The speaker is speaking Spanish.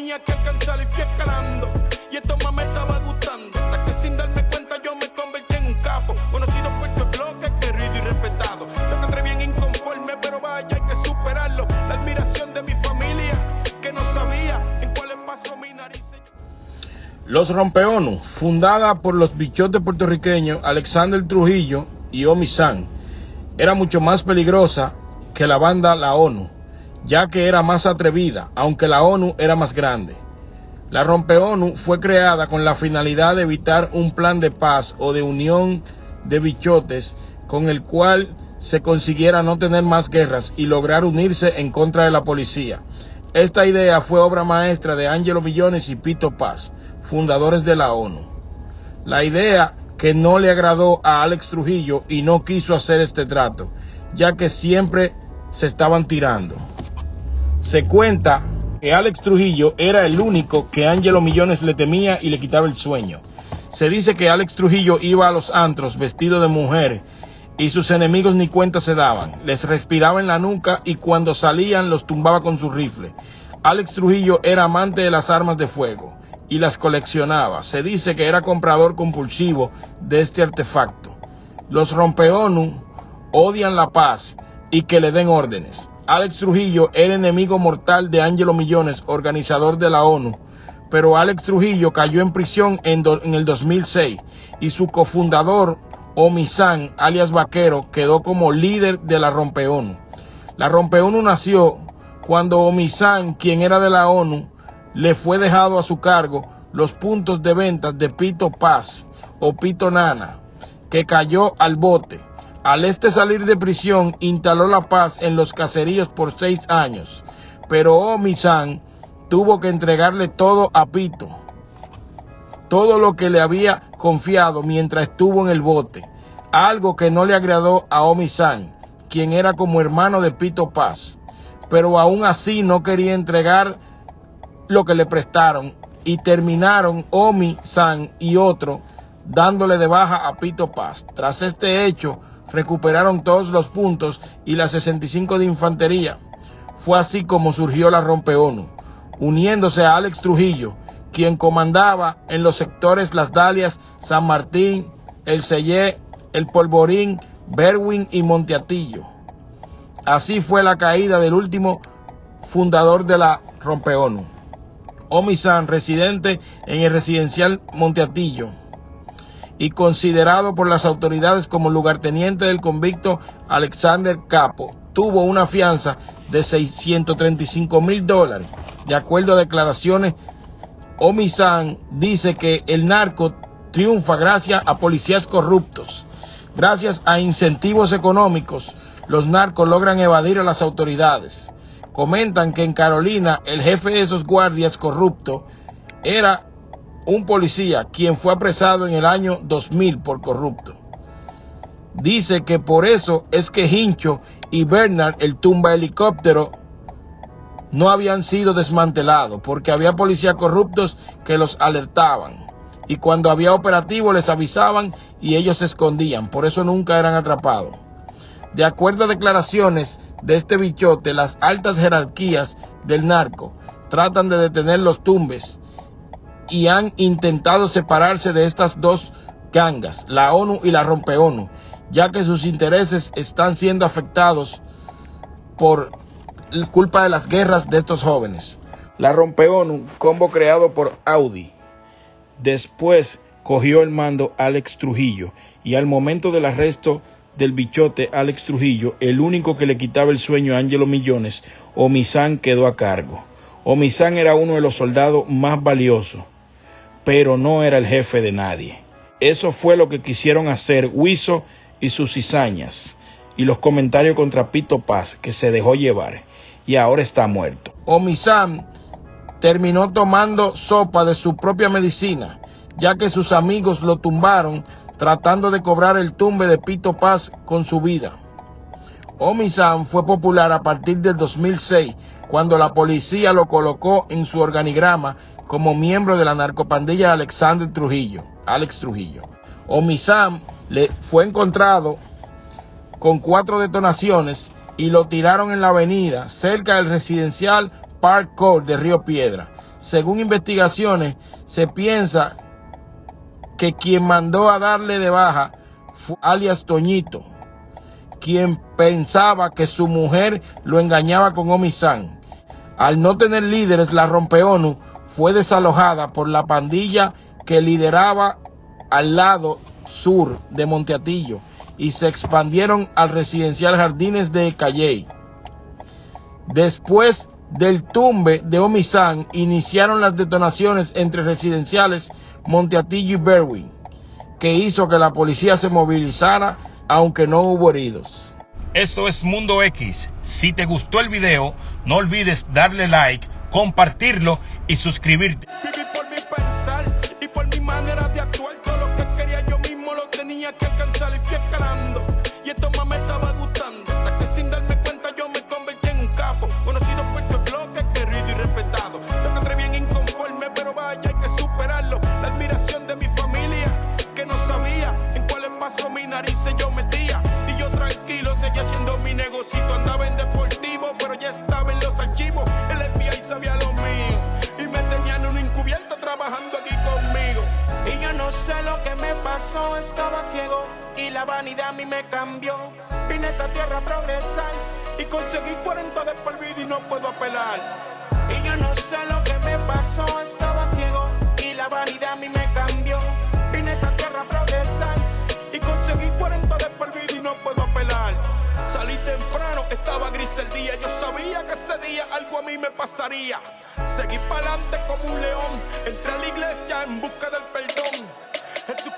tenía que alcanzar y fui escalando. Y esto más me estaba gustando. Hasta que sin darme cuenta yo me convertí en un capo. Conocido por tu bloque, querido y respetado. Yo encontré bien inconforme, pero vaya, hay que superarlo. La admiración de mi familia, que no sabía en cuáles pasó mi nariz. Los Rompeonu, fundada por los bichotes puertorriqueños Alexander Trujillo y Omi San, era mucho más peligrosa que la banda La ONU, ya que era más atrevida, aunque la ONU era más grande. La Rompeonu fue creada con la finalidad de evitar un plan de paz o de unión de bichotes con el cual se consiguiera no tener más guerras y lograr unirse en contra de la policía. Esta idea fue obra maestra de Angelo Millones y Pito Paz, fundadores de la ONU. La idea que no le agradó a Alex Trujillo y no quiso hacer este trato, ya que siempre se estaban tirando. Se cuenta que Alex Trujillo era el único que Angelo Millones le temía y le quitaba el sueño. Se dice que Alex Trujillo iba a los antros vestido de mujer y sus enemigos ni cuenta se daban. Les respiraba en la nuca y cuando salían los tumbaba con su rifle. Alex Trujillo era amante de las armas de fuego y las coleccionaba. Se dice que era comprador compulsivo de este artefacto. Los Rompeonu odian la paz y que le den órdenes. Alex Trujillo era enemigo mortal de Angelo Millones, organizador de la ONU, pero Alex Trujillo cayó en prisión en el 2006 y su cofundador, Omi San, alias Vaquero, quedó como líder de la Rompeonu. La Rompeonu nació cuando Omi San, quien era de la ONU, le fue dejado a su cargo los puntos de ventas de Pito Paz o Pito Nana, que cayó al bote. Al salir de prisión, instaló la paz en los caseríos por 6 años, pero Omi San tuvo que entregarle todo a Pito, todo lo que le había confiado mientras estuvo en el bote, algo que no le agradó a Omi San, quien era como hermano de Pito Paz, pero aún así no quería entregar lo que le prestaron y terminaron Omi San y otro dándole de baja a Pito Paz. Tras este hecho, recuperaron todos los puntos y la 65 de infantería. Fue así como surgió la Rompeonu, uniéndose a Alex Trujillo, quien comandaba en los sectores Las Dalias, San Martín, El Cellé, El Polvorín, Berwin y Monteatillo. Así fue la caída del último fundador de la Rompeonu, Omi San, residente en el residencial Monteatillo y considerado por las autoridades como lugarteniente del convicto Alexander Capo, tuvo una fianza de $635,000. De acuerdo a declaraciones, Omi San dice que el narco triunfa gracias a policías corruptos. Gracias a incentivos económicos, los narcos logran evadir a las autoridades. Comentan que en Carolina el jefe de esos guardias corruptos era un policía quien fue apresado en el año 2000 por corrupto. Dice que por eso es que Hincho y Bernard, el tumba helicóptero, no habían sido desmantelados, porque había policías corruptos que los alertaban. Y cuando había operativo les avisaban y ellos se escondían, por eso nunca eran atrapados. De acuerdo a declaraciones de este bichote, las altas jerarquías del narco tratan de detener los tumbes y han intentado separarse de estas dos gangas, la ONU y la Rompeonu, ya que sus intereses están siendo afectados por culpa de las guerras de estos jóvenes. La Rompeonu, combo creado por Audi, después cogió el mando Alex Trujillo, y al momento del arresto del bichote Alex Trujillo, el único que le quitaba el sueño a Angelo Millones, Omi San, quedó a cargo. Omi San era uno de los soldados más valiosos, pero no era el jefe de nadie. Eso fue lo que quisieron hacer Huizo y sus cizañas, y los comentarios contra Pito Paz, que se dejó llevar, y ahora está muerto. Omi San terminó tomando sopa de su propia medicina, ya que sus amigos lo tumbaron tratando de cobrar el tumbe de Pito Paz con su vida. Omi San fue popular a partir del 2006, cuando la policía lo colocó en su organigrama como miembro de la narcopandilla Alexander Trujillo, Alex Trujillo. Omi San fue encontrado con 4 detonaciones y lo tiraron en la avenida cerca del residencial Park Court de Río Piedra. según investigaciones, se piensa que quien mandó a darle de baja fue alias Toñito, quien pensaba que su mujer lo engañaba con Omisán. Al no tener líderes, la Rompeonu fue desalojada por la pandilla que lideraba al lado sur de Monteatillo y se expandieron al residencial Jardines de Calley. Después del tumbe de Omisán, iniciaron las detonaciones entre residenciales Monteatillo y Berwyn, que hizo que la policía se movilizara, aunque no hubo heridos. Esto es Mundo X. Si te gustó el video, no olvides darle like, compartirlo y suscribirte. Viví por mi pensar y por mi manera de actuar. Todo lo que quería yo mismo lo tenía que alcanzar y fui escalando. Y esto más me estaba gustando. Hasta que sin darme cuenta yo me convertí en un capo. Conocido por tu bloque, querido y respetado. Yo te atreví bien inconforme, pero vaya, hay que superarlo. La admiración de mi familia, que no sabía en cuáles pasos mi nariz yo metía. Y yo tranquilo seguía haciendo mi negocito. Andaba en deportivo, pero ya estaba en los archivos. El FBI sabía lo mío y me tenían un encubierto trabajando aquí conmigo. Y yo no sé lo que me pasó, estaba ciego y la vanidad a mí me cambió. Vine a esta tierra a progresar y conseguí 40 de por vida y no puedo apelar. Y yo no sé lo que me pasó, estaba ciego y la vanidad a mí me cambió. Vine a esta tierra a progresar y conseguí 40 de por vida y no puedo apelar. Salí temprano, estaba gris el día. Yo sabía que ese día algo a mí me pasaría. Seguí para adelante como un león. Entré a la iglesia en busca del perdón. Jesús